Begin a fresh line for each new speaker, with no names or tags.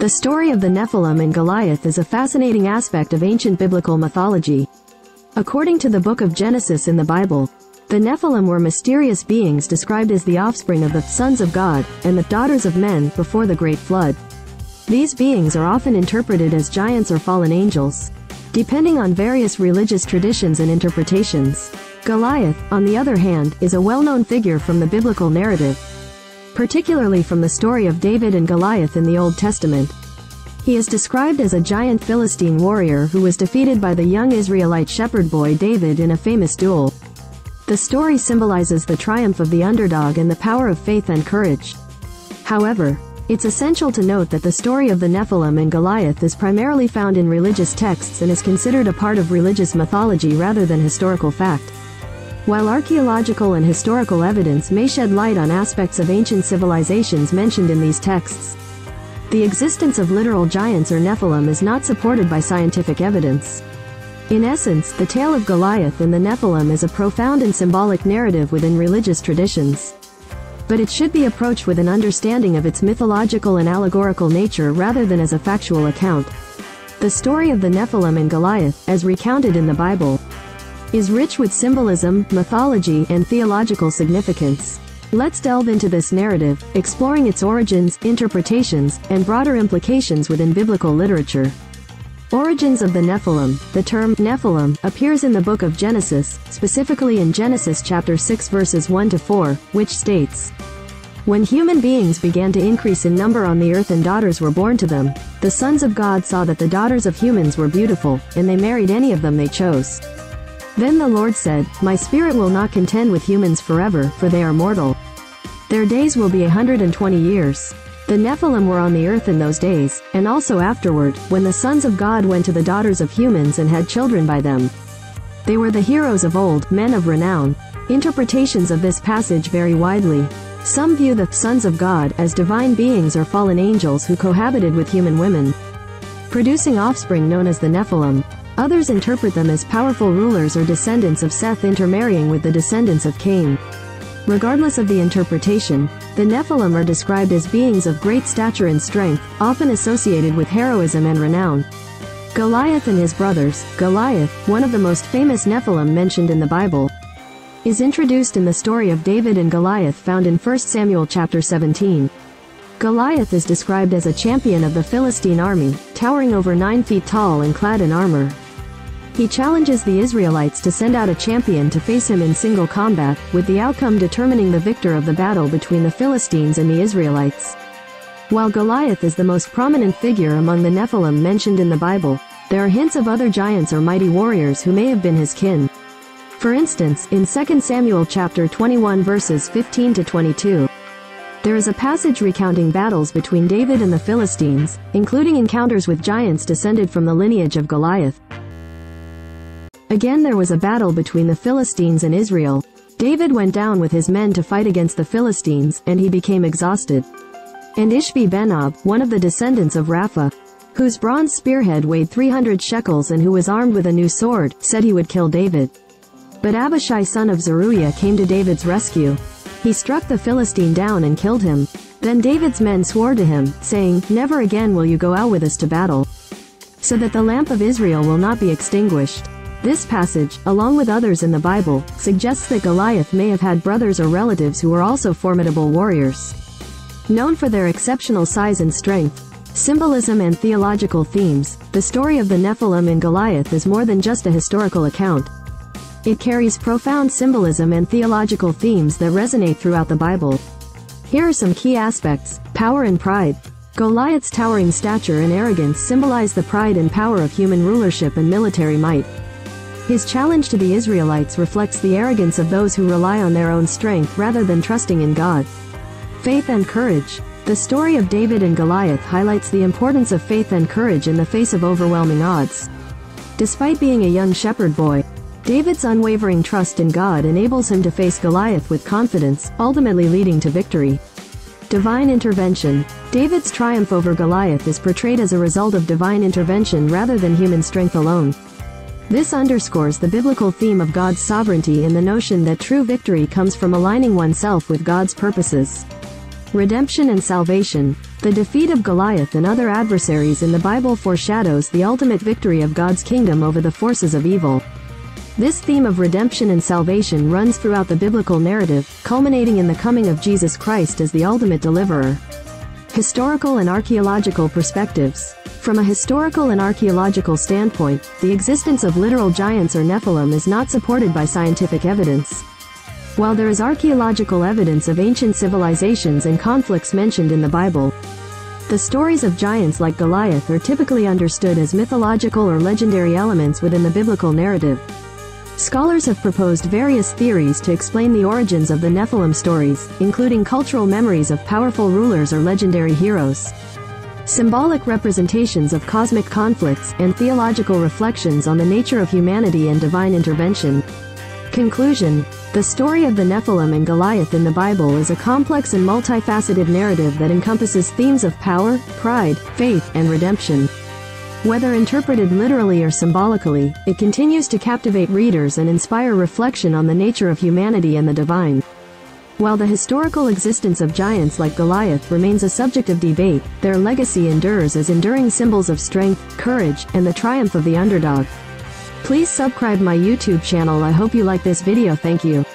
The story of the Nephilim and Goliath is a fascinating aspect of ancient biblical mythology. According to the book of Genesis in the Bible, the Nephilim were mysterious beings described as the offspring of the sons of God and the daughters of men before the Great Flood. These beings are often interpreted as giants or fallen angels, depending on various religious traditions and interpretations. Goliath, on the other hand, is a well-known figure from the biblical narrative, particularly from the story of David and Goliath in the Old Testament. He is described as a giant Philistine warrior who was defeated by the young Israelite shepherd boy David in a famous duel. The story symbolizes the triumph of the underdog and the power of faith and courage. However, it's essential to note that the story of the Nephilim and Goliath is primarily found in religious texts and is considered a part of religious mythology rather than historical fact. While archaeological and historical evidence may shed light on aspects of ancient civilizations mentioned in these texts, the existence of literal giants or Nephilim is not supported by scientific evidence. In essence, the tale of Goliath and the Nephilim is a profound and symbolic narrative within religious traditions. But it should be approached with an understanding of its mythological and allegorical nature rather than as a factual account. The story of the Nephilim and Goliath, as recounted in the Bible, is rich with symbolism, mythology, and theological significance. Let's delve into this narrative, exploring its origins, interpretations, and broader implications within biblical literature. Origins of the Nephilim. The term Nephilim appears in the book of Genesis, specifically in Genesis chapter 6 verses 1 to 4, which states, "When human beings began to increase in number on the earth and daughters were born to them, the sons of God saw that the daughters of humans were beautiful, and they married any of them they chose. Then the Lord said, My spirit will not contend with humans forever, for they are mortal. Their days will be 120 years. The Nephilim were on the earth in those days, and also afterward, when the sons of God went to the daughters of humans and had children by them. They were the heroes of old, men of renown." Interpretations of this passage vary widely. Some view the sons of God as divine beings or fallen angels who cohabited with human women, producing offspring known as the Nephilim. Others interpret them as powerful rulers or descendants of Seth intermarrying with the descendants of Cain. Regardless of the interpretation, the Nephilim are described as beings of great stature and strength, often associated with heroism and renown. Goliath and his brothers. Goliath, one of the most famous Nephilim mentioned in the Bible, is introduced in the story of David and Goliath found in 1 Samuel chapter 17. Goliath is described as a champion of the Philistine army, towering over 9 feet tall and clad in armor. He challenges the Israelites to send out a champion to face him in single combat, with the outcome determining the victor of the battle between the Philistines and the Israelites. While Goliath is the most prominent figure among the Nephilim mentioned in the Bible, there are hints of other giants or mighty warriors who may have been his kin. For instance, in 2 Samuel chapter 21 verses 15 to 22, there is a passage recounting battles between David and the Philistines, including encounters with giants descended from the lineage of Goliath. Again, there was a battle between the Philistines and Israel. David went down with his men to fight against the Philistines, and he became exhausted. And Ishbi-Benob, one of the descendants of Rapha, whose bronze spearhead weighed 300 shekels and who was armed with a new sword, said he would kill David. But Abishai son of Zeruiah came to David's rescue. He struck the Philistine down and killed him. Then David's men swore to him, saying, "Never again will you go out with us to battle, so that the lamp of Israel will not be extinguished." This passage, along with others in the Bible, suggests that Goliath may have had brothers or relatives who were also formidable warriors. Known for their exceptional size and strength, symbolism and theological themes, the story of the Nephilim and Goliath is more than just a historical account. It carries profound symbolism and theological themes that resonate throughout the Bible. Here are some key aspects. Power and pride. Goliath's towering stature and arrogance symbolize the pride and power of human rulership and military might. His challenge to the Israelites reflects the arrogance of those who rely on their own strength rather than trusting in God. Faith and courage. The story of David and Goliath highlights the importance of faith and courage in the face of overwhelming odds. Despite being a young shepherd boy, David's unwavering trust in God enables him to face Goliath with confidence, ultimately leading to victory. Divine intervention. David's triumph over Goliath is portrayed as a result of divine intervention rather than human strength alone. This underscores the biblical theme of God's sovereignty and the notion that true victory comes from aligning oneself with God's purposes. Redemption and salvation. The defeat of Goliath and other adversaries in the Bible foreshadows the ultimate victory of God's kingdom over the forces of evil. This theme of redemption and salvation runs throughout the biblical narrative, culminating in the coming of Jesus Christ as the ultimate deliverer. Historical and archaeological perspectives. From a historical and archaeological standpoint, the existence of literal giants or Nephilim is not supported by scientific evidence. While there is archaeological evidence of ancient civilizations and conflicts mentioned in the Bible, the stories of giants like Goliath are typically understood as mythological or legendary elements within the biblical narrative. Scholars have proposed various theories to explain the origins of the Nephilim stories, including cultural memories of powerful rulers or legendary heroes, symbolic representations of cosmic conflicts, and theological reflections on the nature of humanity and divine intervention. Conclusion. The story of the Nephilim and Goliath in the Bible is a complex and multifaceted narrative that encompasses themes of power, pride, faith, and redemption. Whether interpreted literally or symbolically, it continues to captivate readers and inspire reflection on the nature of humanity and the divine. While the historical existence of giants like Goliath remains a subject of debate, their legacy endures as enduring symbols of strength, courage, and the triumph of the underdog. Please subscribe my YouTube channel. I hope you like this video. Thank you.